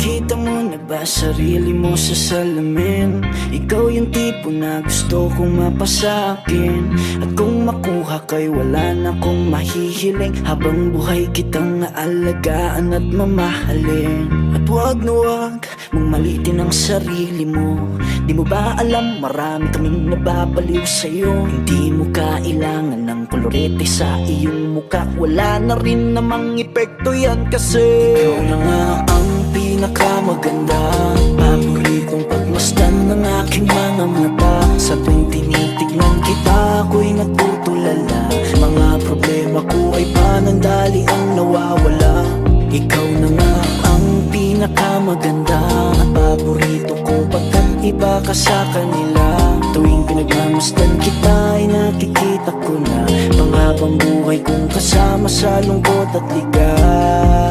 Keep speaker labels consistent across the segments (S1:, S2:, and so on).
S1: Nakita mo na ba sarili mo sa salamin? Ikaw yung tipo na gusto kong mapasakin. At kung makuha kay wala na kong mahihiling. Habang buhay kitang naalagaan at mamahalin. At wag na wag mong malitin ang sarili mo. Di mo ba alam marami kaming nababaliw sa'yo? Hindi mo kailangan ng kolorete sa iyong muka. Wala na rin namang epekto yan kasi ikaw na nga ang pinakamaganda. Paboritong pagmasdan ng aking mga mata. Sa tuwing tinitignan kita ako'y natutulala. Mga problema ko ay panandali ang nawawala. Ikaw na nga ang pinakamaganda. At paborito ko pagkat iba ka sa kanila. Tuwing pinagmamasdan kita ay nakikita ko na panghabang buhay kong kasama sa lungkot at ligaya.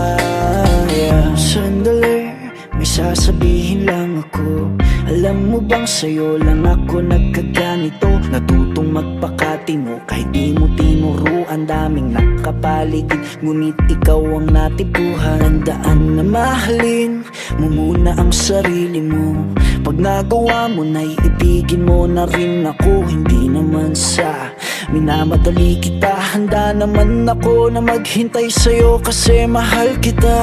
S1: Sandali, may sasabihin lang ako. Alam mo bang sa'yo lang ako nagkaganito? Natutong magpakatino kahit di mo tinuruan. Daming nakapaligid, ngunit ikaw ang natipuhan. Tandaan na mahalin mo muna ang sarili mo. Pag nagawa mo na'y ibigin mo na rin ako. Hindi naman sa minamadali kita. Handa naman ako na maghintay sa'yo kasi mahal kita.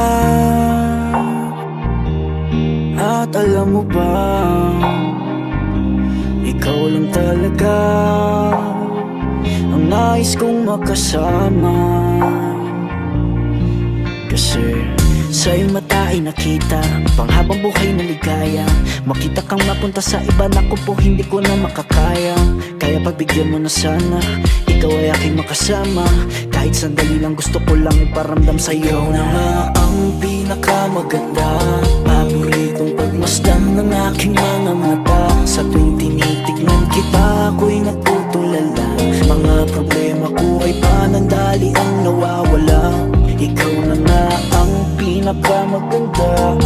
S1: At alam mo ba, ikaw lang talaga ang nais kong makasama. Kasi sa iyong mata ay nakita panghabang buhay na ligaya. Makita kang mapunta sa iba, naku po hindi ko na makakaya. Kaya pagbigyan mo na sana, ikaw ay aking makasama. Kahit sandali lang gusto ko lang iparamdam sa'yo. Ikaw na nga ang pinakamaganda. Paboritong pagmasdan ng aking mga mata. Sa tuwing tinitignan kita ako'y natutulala. Mga problema ko ay panandali ang nawawala. Ikaw na nga ang pinakamaganda.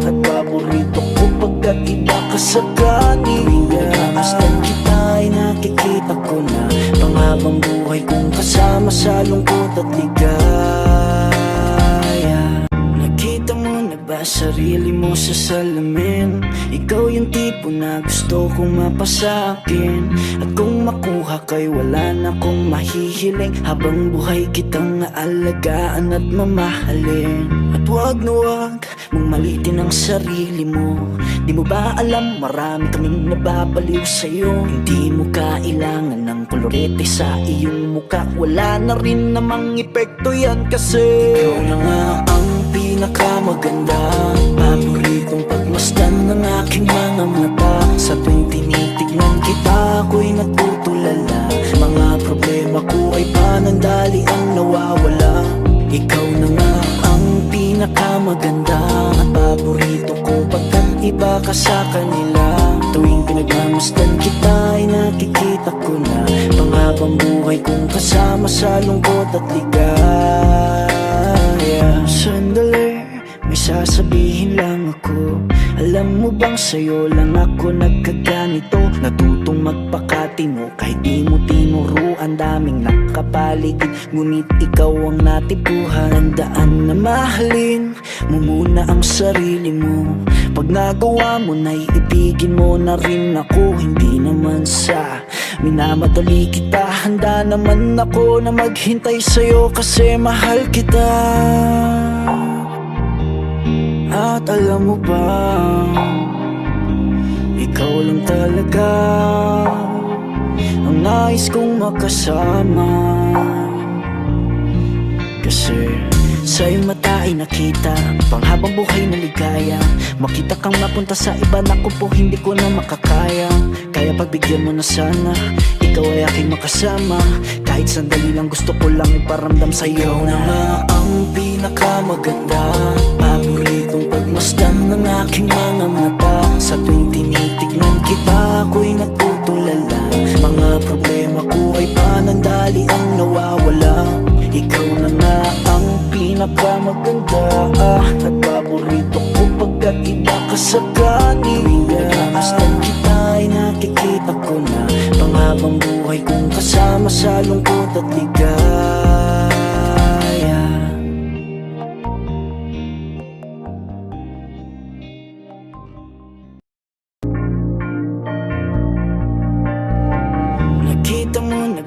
S1: At paborito ko pagkat iba ka sa kanila. Pagmasdan kita ay nakikita ko na panghabang buhay kong kasama sa lungkot at ligaya. Nakita mo na ba sarili mo sa salamin? Ikaw yung tipo na gusto kong mapasakin. At kung makuha kay wala na kong mahihiling. Habang buhay kitang naalagaan at mamahalin. At wag na wag mong malitin ang sarili mo. Di mo ba alam marami kaming nababaliw sa'yo? Hindi mo kailangan ng kolorete sa iyong muka. Wala na rin namang epekto yan kasi ikaw na nga ang pinakamaganda. Paboritong pagmasdan ng aking mga mata. Sa tuwing tinitignan kita ako'y natutulala. Mga problema ko ay panandali ang nawawala. Ikaw na nga ang pinakamaganda. At paborito ko pagkat iba ka sa kanila. Tuwing pinagmamasdan kita ay nakikita ko na panghabang buhay kong kasama sa lungkot at ligaya. Sandali, may sasabihin lang ako. Alam mo bang sa'yo lang ako nagkaganito? Natutong magpakatino kahit di mo tinuruan. Daming nakapaligid, ngunit ikaw ang natipuhan. Tandaan na mahalin mo muna ang sarili mo. Pag nagawa mo na'y ibigin mo na rin ako. Hindi naman sa minamadali kita. Handa naman ako na maghintay sa'yo kasi mahal kita. At alam mo ba, ikaw lang talaga ang nais kong makasama. Kasi sa iyong mata ay nakita panghabang buhay na ligaya. Makita kang mapunta sa iba, naku po hindi ko na makakaya. Kaya pagbigyan mo na sana, ikaw ay aking makasama. Kahit sandali lang gusto ko lang iparamdam sa'yo. Ikaw na nga ang pinakamaganda. Paboritong pagmasdan ng aking mga mata. Sa tuwing tinitignan kita ako'y natutulala. Mga problema ko ay panandali ang nawawala. Ikaw na nga ang pinakamaganda. At paborito ko pagkat iba ka sa kanila. Pagmasdan kita ay nakikita ko na panghabang buhay kong kasama sa lungkot at ligaya.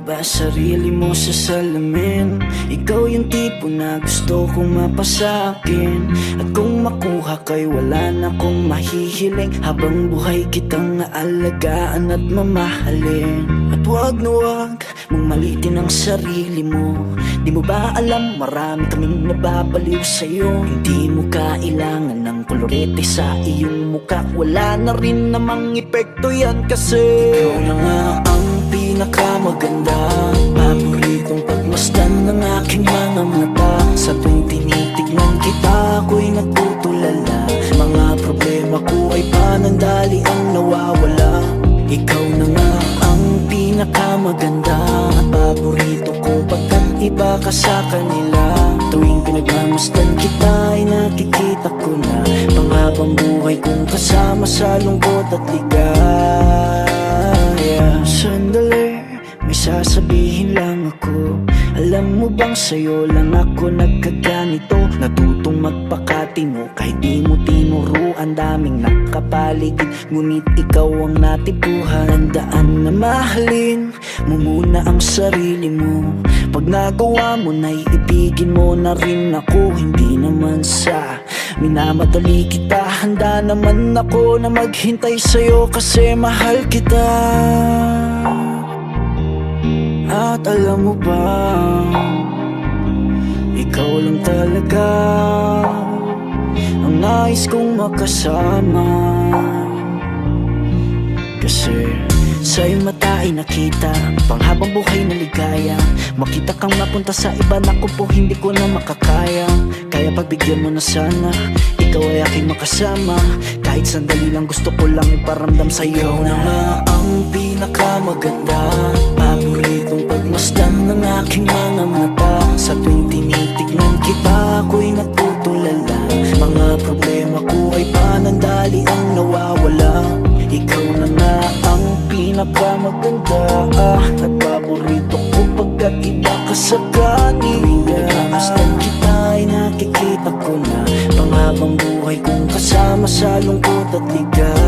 S1: ba sarili mo sa salamin? Ikaw yung tipo na gusto kong mapasakin. At kung makuha ka'y wala na kong mahihiling. Habang buhay kitang aalagaan at mamahalin. At wag na wag mong malitin ang sarili mo. Di mo ba alam marami kaming nababaliw sa'yo? Hindi mo kailangan ng kolorete sa iyong muka. Wala na rin namang epekto yan kasi ikaw na nga ang pinakamaganda. Paboritong pagmasdan ng aking mga mata. Sa tuwing tinitignan kita ako'y natutulala. Mga problema ko ay panandali ang nawawala. Ikaw na nga ang pinakamaganda. At paborito ko pagkat iba ka sa kanila. Tuwing pinagmamasdan kita ay nakikita ko na panghabang buhay kong kasama sa lungkot at ligaya. Sandali, may sasabihin lang ako. Alam mo bang sa'yo lang ako nagkaganito? Natutong magpakatino kahit di mo tinuruan. Daming nakapaligid, ngunit ikaw ang natipuhan. Handaan na mahalin mo muna ang sarili mo. Pag nagawa mo na iibigin mo na rin ako. Hindi naman sa minamadali kita. Handa naman ako na maghintay sa'yo kasi mahal kita. At alam mo ba, ikaw lang talaga ang nais kong makasama. Kasi sa iyong mata ay nakita panghabang buhay na ligaya. Makita kang mapunta sa iba, naku po hindi ko na makakaya. Kaya pagbigyan mo na sana, ikaw ay aking makasama. Kahit sandali lang gusto ko lang iparamdam sa'yo. Ikaw na nga ang pinakamaganda. Paboritong pagmasdan ng aking mga mata. Sa tuwing tinitignan kita ako'y natutulala. Mga problema ko ay panandali ang nawawala. Ikaw na nga ang pinakamaganda. At paborito ko pagkat iba ka sa kanila. Pagmasdan kita ay nakikita ko na panghabang buhay kong kasama sa lungkot at ligaya.